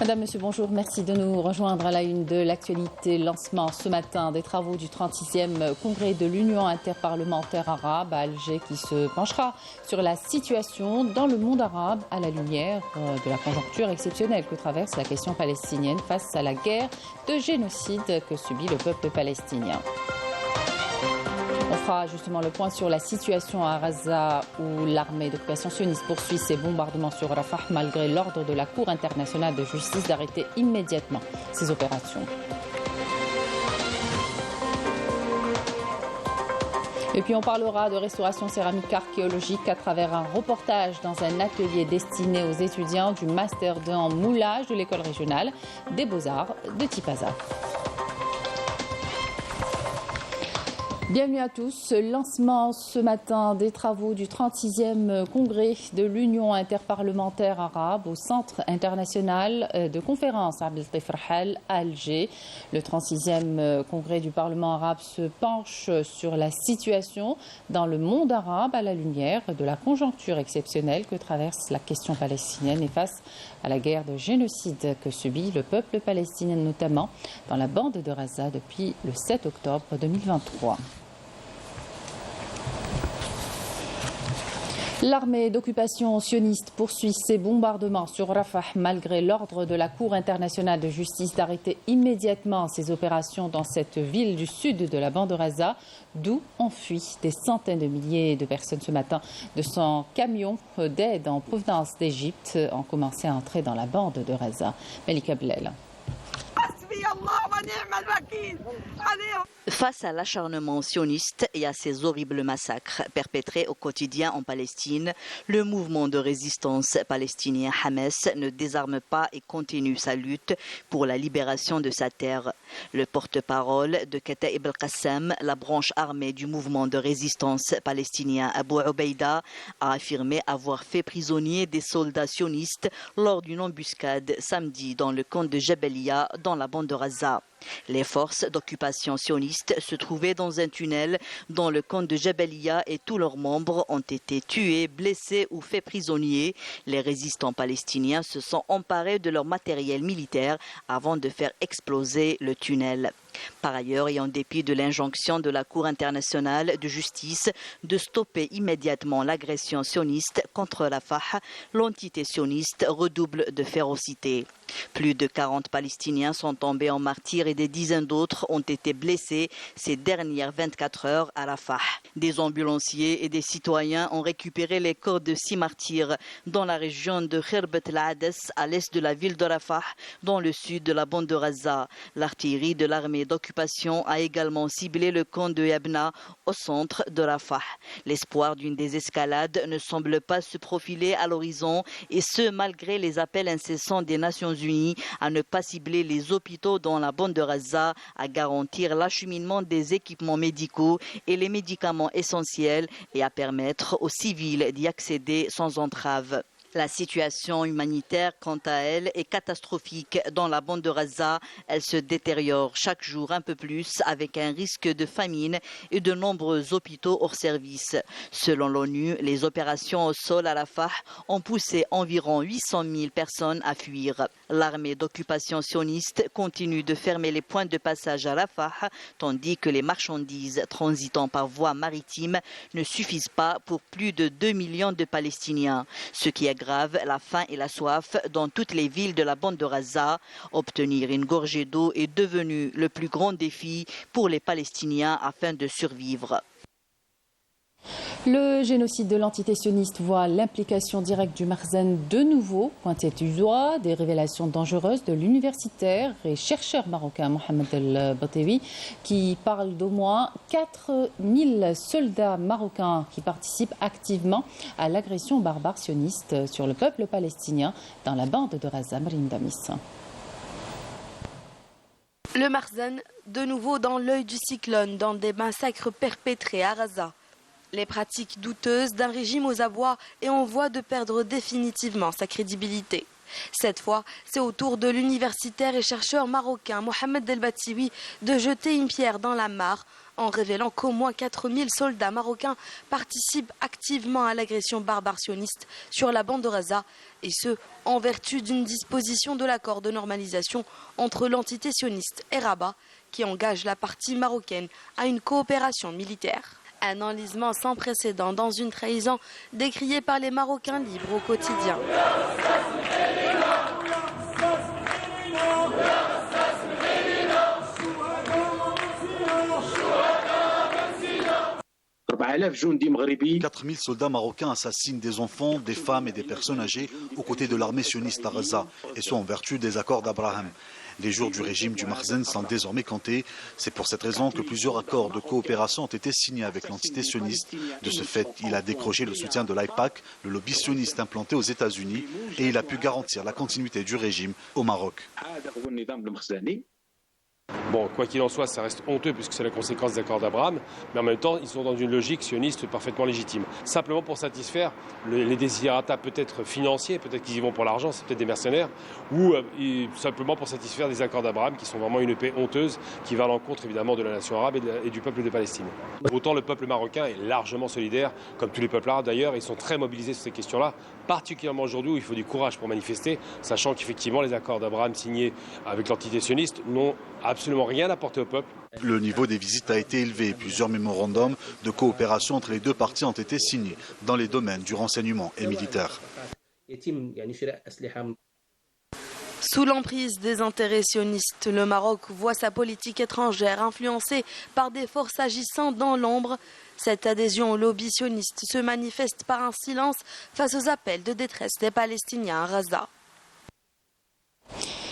Madame, Monsieur, bonjour. Merci de nous rejoindre à la une de l'actualité. Lancement ce matin des travaux du 36e congrès de l'Union interparlementaire arabe à Alger qui se penchera sur la situation dans le monde arabe à la lumière de la conjoncture exceptionnelle que traverse la question palestinienne face à la guerre de génocide que subit le peuple palestinien. On fera justement le point sur la situation à Gaza où l'armée d'occupation sioniste poursuit ses bombardements sur Rafah malgré l'ordre de la Cour internationale de justice d'arrêter immédiatement ces opérations. Et puis on parlera de restauration céramique archéologique à travers un reportage dans un atelier destiné aux étudiants du Master 2 en moulage de l'école régionale des Beaux-Arts de Tipaza. Bienvenue à tous. Lancement ce matin des travaux du 36e congrès de l'Union interparlementaire arabe au Centre international de conférence Abdeltif Rahal à Alger. Le 36e congrès du Parlement arabe se penche sur la situation dans le monde arabe à la lumière de la conjoncture exceptionnelle que traverse la question palestinienne et face à la guerre de génocide que subit le peuple palestinien, notamment dans la bande de Gaza depuis le 7 octobre 2023. L'armée d'occupation sioniste poursuit ses bombardements sur Rafah malgré l'ordre de la Cour internationale de justice d'arrêter immédiatement ses opérations dans cette ville du sud de la bande de Gaza, d'où ont fui des centaines de milliers de personnes ce matin. 200 camions d'aide en provenance d'Égypte ont commencé à entrer dans la bande de Gaza. Melika Blel. Face à l'acharnement sioniste et à ces horribles massacres perpétrés au quotidien en Palestine, le mouvement de résistance palestinien Hamas ne désarme pas et continue sa lutte pour la libération de sa terre. Le porte-parole de Kataib al-Qassam, la branche armée du mouvement de résistance palestinien Abu Ubaïda, a affirmé avoir fait prisonnier des soldats sionistes lors d'une embuscade samedi dans le camp de Jabalia dans la bande de Gaza. Les forces d'occupation sionistes se trouvaient dans un tunnel dans le camp de Jabalia et tous leurs membres ont été tués, blessés ou faits prisonniers. Les résistants palestiniens se sont emparés de leur matériel militaire avant de faire exploser le tunnel. Par ailleurs, et en dépit de l'injonction de la Cour internationale de justice de stopper immédiatement l'agression sioniste contre Rafah, l'entité sioniste redouble de férocité. Plus de 40 Palestiniens sont tombés en martyrs et des dizaines d'autres ont été blessés ces dernières 24 heures à Rafah. Des ambulanciers et des citoyens ont récupéré les corps de 6 martyrs dans la région de Khirbat al-Ades, à l'est de la ville de Rafah, dans le sud de la bande de Gaza. L'artillerie de l'armée d'occupation a également ciblé le camp de Yabna au centre de Rafah. L'espoir d'une désescalade ne semble pas se profiler à l'horizon et ce malgré les appels incessants des Nations Unies à ne pas cibler les hôpitaux dans la bande de Gaza, à garantir l'acheminement des équipements médicaux et les médicaments essentiels et à permettre aux civils d'y accéder sans entrave. La situation humanitaire, quant à elle, est catastrophique dans la bande de Gaza. Elle se détériore chaque jour un peu plus avec un risque de famine et de nombreux hôpitaux hors service. Selon l'ONU, les opérations au sol à Rafah ont poussé environ 800 000 personnes à fuir. L'armée d'occupation sioniste continue de fermer les points de passage à Rafah, tandis que les marchandises transitant par voie maritime ne suffisent pas pour plus de 2 millions de Palestiniens. Ce qui aggrave la faim et la soif dans toutes les villes de la bande de Gaza. Obtenir une gorgée d'eau est devenu le plus grand défi pour les Palestiniens afin de survivre. Le génocide de l'entité sioniste voit l'implication directe du Marzen de nouveau pointée du doigt, des révélations dangereuses de l'universitaire et chercheur marocain Mohamed El Batewi qui parle d'au moins 4000 soldats marocains qui participent activement à l'agression barbare sioniste sur le peuple palestinien dans la bande de Gaza. Marine Damis. Le Marzen de nouveau dans l'œil du cyclone dans des massacres perpétrés à Gaza. Les pratiques douteuses d'un régime aux abois et en voie de perdre définitivement sa crédibilité. Cette fois, c'est au tour de l'universitaire et chercheur marocain Mohamed El Batewi de jeter une pierre dans la mare en révélant qu'au moins 4000 soldats marocains participent activement à l'agression barbare sioniste sur la bande de Gaza, et ce, en vertu d'une disposition de l'accord de normalisation entre l'entité sioniste et Rabat, qui engage la partie marocaine à une coopération militaire. Un enlisement sans précédent dans une trahison décriée par les Marocains libres au quotidien. « 4000 soldats marocains assassinent des enfants, des femmes et des personnes âgées aux côtés de l'armée sioniste à Gaza, et ce en vertu des accords d'Abraham. Les jours du régime du Makhzen sont désormais comptés. C'est pour cette raison que plusieurs accords de coopération ont été signés avec l'entité sioniste. De ce fait, il a décroché le soutien de l'AIPAC, le lobby sioniste implanté aux États-Unis, et il a pu garantir la continuité du régime au Maroc. Bon, quoi qu'il en soit, ça reste honteux puisque c'est la conséquence des accords d'Abraham, mais en même temps, ils sont dans une logique sioniste parfaitement légitime. Simplement pour satisfaire les desiderata peut-être financiers, peut-être qu'ils y vont pour l'argent, c'est peut-être des mercenaires, ou simplement pour satisfaire des accords d'Abraham qui sont vraiment une paix honteuse, qui va à l'encontre évidemment de la nation arabe et du peuple de Palestine. Autant le peuple marocain est largement solidaire, comme tous les peuples arabes d'ailleurs, ils sont très mobilisés sur ces questions-là, particulièrement aujourd'hui où il faut du courage pour manifester, sachant qu'effectivement les accords d'Abraham signés avec l'entité sioniste n'ont absolument rien apporté au peuple. Le niveau des visites a été élevé. Plusieurs mémorandums de coopération entre les deux parties ont été signés dans les domaines du renseignement et militaire. Sous l'emprise des intérêts sionistes, le Maroc voit sa politique étrangère influencée par des forces agissant dans l'ombre. Cette adhésion au lobby sioniste se manifeste par un silence face aux appels de détresse des Palestiniens à Gaza.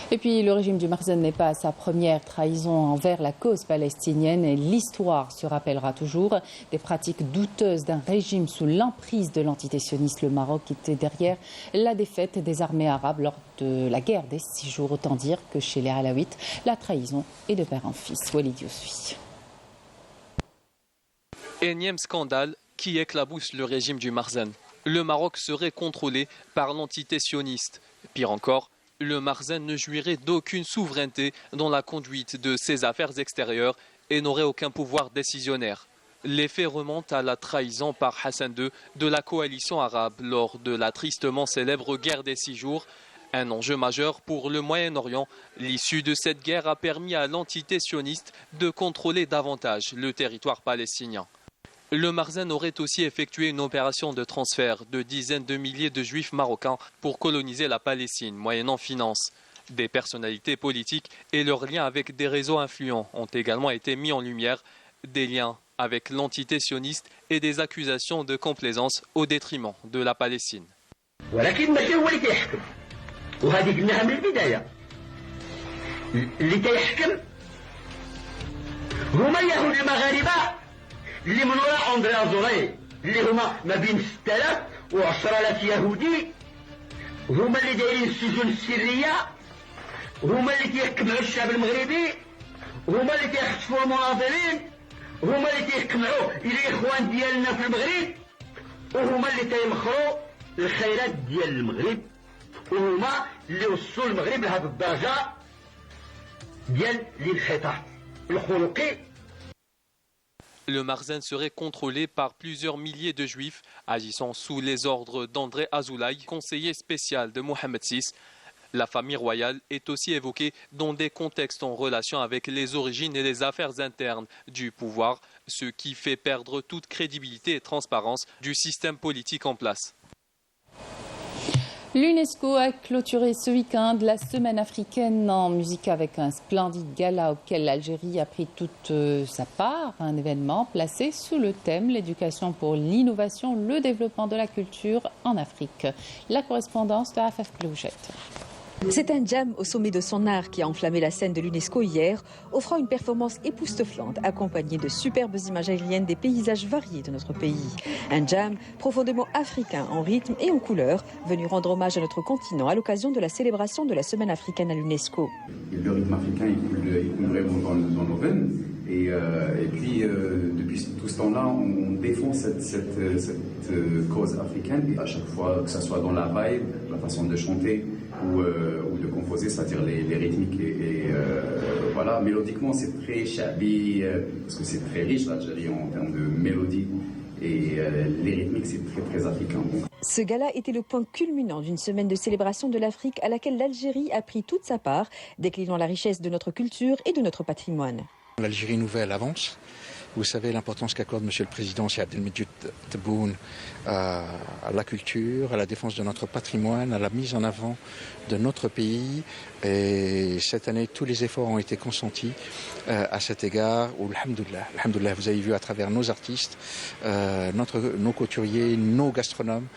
Et puis le régime du Makhzen n'est pas à sa première trahison envers la cause palestinienne et l'histoire se rappellera toujours des pratiques douteuses d'un régime sous l'emprise de l'entité sioniste. Le Maroc était derrière la défaite des armées arabes lors de la guerre des 6 jours. Autant dire que chez les Alaouites, la trahison est de père en fils. Walid Youssoui. Énième scandale qui éclabousse le régime du Makhzen. Le Maroc serait contrôlé par l'entité sioniste. Pire encore, le Makhzen ne jouirait d'aucune souveraineté dans la conduite de ses affaires extérieures et n'aurait aucun pouvoir décisionnaire. Les faits remontent à la trahison par Hassan II de la coalition arabe lors de la tristement célèbre guerre des 6 jours. Un enjeu majeur pour le Moyen-Orient. L'issue de cette guerre a permis à l'entité sioniste de contrôler davantage le territoire palestinien. Le Makhzen aurait aussi effectué une opération de transfert de dizaines de milliers de juifs marocains pour coloniser la Palestine, moyennant finances. Des personnalités politiques et leurs liens avec des réseaux influents ont également été mis en lumière, des liens avec l'entité sioniste et des accusations de complaisance au détriment de la Palestine. اللي من وراء أندريا زوري اللي هما ما بين 6000 و10000 يهودي هما اللي دايرين السجون السرية هما اللي تيحكموا الشعب المغربي هما اللي تيخطفوا المناضلين هما اللي تيحكموا الإخوان ديالنا في المغرب وهما اللي تيمخروا الخيرات ديال المغرب وهما اللي وصلوا المغرب لهذه الدرجة ديال الانحطاط الخلقي. Le Makhzen serait contrôlé par plusieurs milliers de juifs agissant sous les ordres d'André Azoulay, conseiller spécial de Mohamed VI. La famille royale est aussi évoquée dans des contextes en relation avec les origines et les affaires internes du pouvoir, ce qui fait perdre toute crédibilité et transparence du système politique en place. L'UNESCO a clôturé ce week-end la semaine africaine en musique avec un splendide gala auquel l'Algérie a pris toute sa part. Un événement placé sous le thème « L'éducation pour l'innovation, le développement de la culture en Afrique ». La correspondance de Afaf Blouchette. C'est un jam au sommet de son art qui a enflammé la scène de l'UNESCO hier, offrant une performance époustouflante accompagnée de superbes images aériennes des paysages variés de notre pays. Un jam profondément africain en rythme et en couleur, venu rendre hommage à notre continent à l'occasion de la célébration de la Semaine africaine à l'UNESCO. Le rythme africain il coule vraiment dans nos veines. Et puis, depuis tout ce temps-là, on défend cette cause africaine, à chaque fois, que ce soit dans la vibe, la façon de chanter ou de composer. composé, c'est-à-dire les rythmiques voilà, mélodiquement c'est très shabi, parce que c'est très riche l'Algérie en termes de mélodie, et les rythmiques c'est très très africain. Ce gala était le point culminant d'une semaine de célébration de l'Afrique à laquelle l'Algérie a pris toute sa part, déclinant la richesse de notre culture et de notre patrimoine. L'Algérie nouvelle avance. Vous savez l'importance qu'accorde M. le Président Syed El-Medjoud Tebboune à la culture, à la défense de notre patrimoine, à la mise en avant de notre pays. Et cette année, tous les efforts ont été consentis à cet égard. Alhamdoulilah, vous avez vu à travers nos artistes, nos couturiers, nos gastronomes,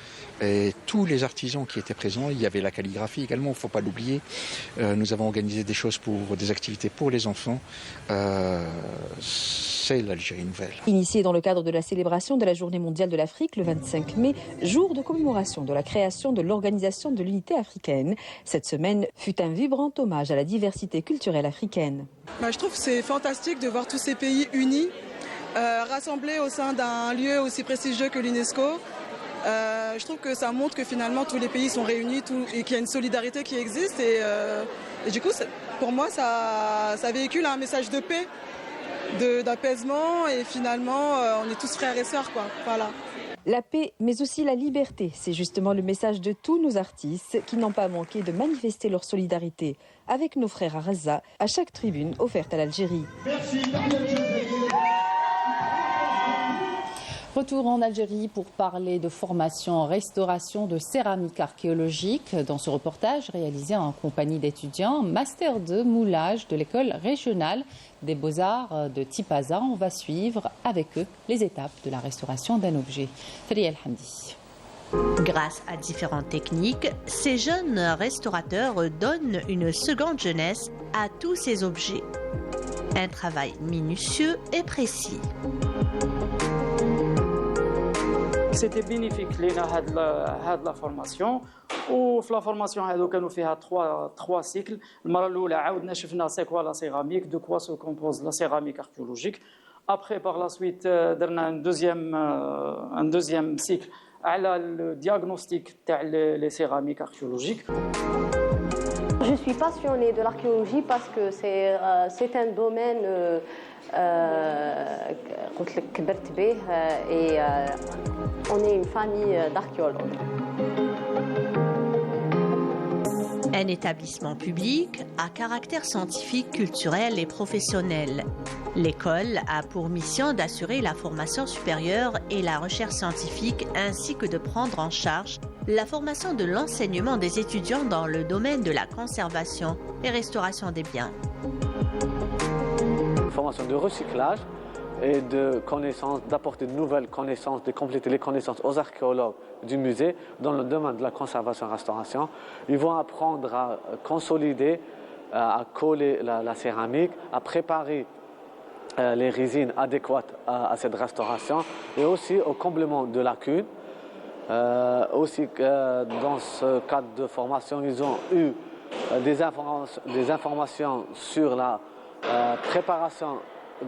et tous les artisans qui étaient présents. Il y avait la calligraphie également, il ne faut pas l'oublier. Nous avons organisé des choses des activités pour les enfants. C'est l'Algérie nouvelle. Initiée dans le cadre de la célébration de la Journée mondiale de l'Afrique le 25 mai, jour de commémoration de la création de l'Organisation de l'Unité africaine, cette semaine fut un vibrant hommage à la diversité culturelle africaine. Je trouve que c'est fantastique de voir tous ces pays unis, rassemblés au sein d'un lieu aussi prestigieux que l'UNESCO. Je trouve que ça montre que finalement tous les pays sont réunis et qu'il y a une solidarité qui existe. Et du coup, pour moi, ça véhicule un message de paix, d'apaisement, et finalement, on est tous frères et sœurs, quoi. Voilà. La paix, mais aussi la liberté, c'est justement le message de tous nos artistes qui n'ont pas manqué de manifester leur solidarité avec nos frères à Gaza à chaque tribune offerte à l'Algérie. Merci. Retour en Algérie pour parler de formation en restauration de céramique archéologique. Dans ce reportage réalisé en compagnie d'étudiants, Master 2 moulage de l'école régionale des beaux-arts de Tipaza. On va suivre avec eux les étapes de la restauration d'un objet. Fariel Hamdi. Grâce à différentes techniques, ces jeunes restaurateurs donnent une seconde jeunesse à tous ces objets. Un travail minutieux et précis. C'était bénéfique لنا هاد لا فورماسيون وفي لا فورماسيون هادو كانوا فيها 3 سيكل. المره الاولى عاودنا شفنا سي كوا لا سيراميك دو كوا سو كومبوز لا سيراميك اركيولوجيك. ابري باغ لا سويت درنا ان دوزيام سيكل على الدياغنوستيك تاع لي سيراميك اركيولوجيك. Je suis passionnée de l'archéologie parce que c'est un domaine et on est une famille d'archéologues. Un établissement public à caractère scientifique, culturel et professionnel. L'école a pour mission d'assurer la formation supérieure et la recherche scientifique ainsi que de prendre en charge la formation de l'enseignement des étudiants dans le domaine de la conservation et restauration des biens. Formation de recyclage et de connaissances, d'apporter de nouvelles connaissances, de compléter les connaissances aux archéologues du musée dans le domaine de la conservation et restauration. Ils vont apprendre à consolider, à coller la céramique, à préparer les résines adéquates à cette restauration et aussi au comblement de lacunes. Aussi dans ce cadre de formation, ils ont eu des informations sur la préparation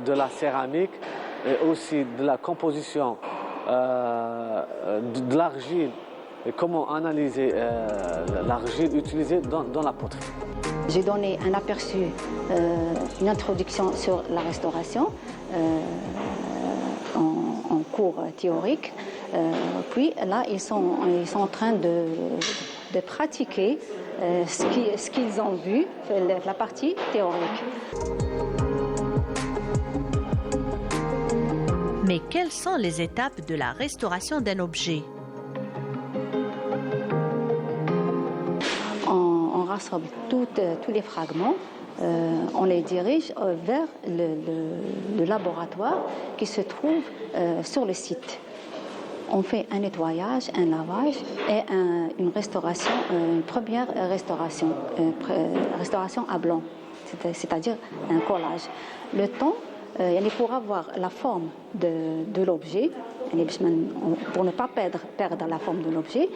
de la céramique et aussi de la composition de l'argile et comment analyser l'argile utilisée dans la poterie. J'ai donné un aperçu, une introduction sur la restauration en cours théorique. Puis là, ils sont en train de pratiquer ce qu'ils ont vu, la partie théorique. Mais quelles sont les étapes de la restauration d'un objet? On rassemble tous les fragments, on les dirige vers le laboratoire qui se trouve sur le site. On fait un nettoyage, un lavage et une restauration, une première restauration à blanc, c'est-à-dire un collage. Le temps, pour avoir la forme de l'objet, pour ne pas perdre la forme de l'objet,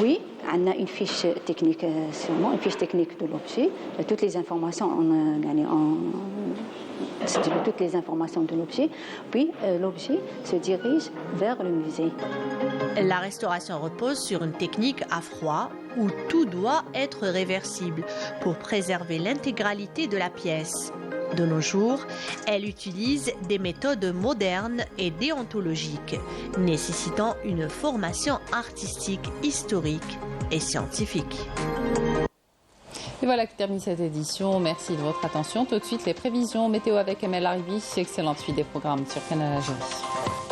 oui, on a une fiche technique sûrement, une fiche technique de l'objet, toutes les informations toutes les informations de l'objet, puis l'objet se dirige vers le musée. La restauration repose sur une technique à froid où tout doit être réversible pour préserver l'intégralité de la pièce. De nos jours, elle utilise des méthodes modernes et déontologiques, nécessitant une formation artistique, historique et scientifique. Et voilà qui termine cette édition. Merci de votre attention. Tout de suite, les prévisions météo avec Emel Aribi. Excellente suite des programmes sur Canal Algérie.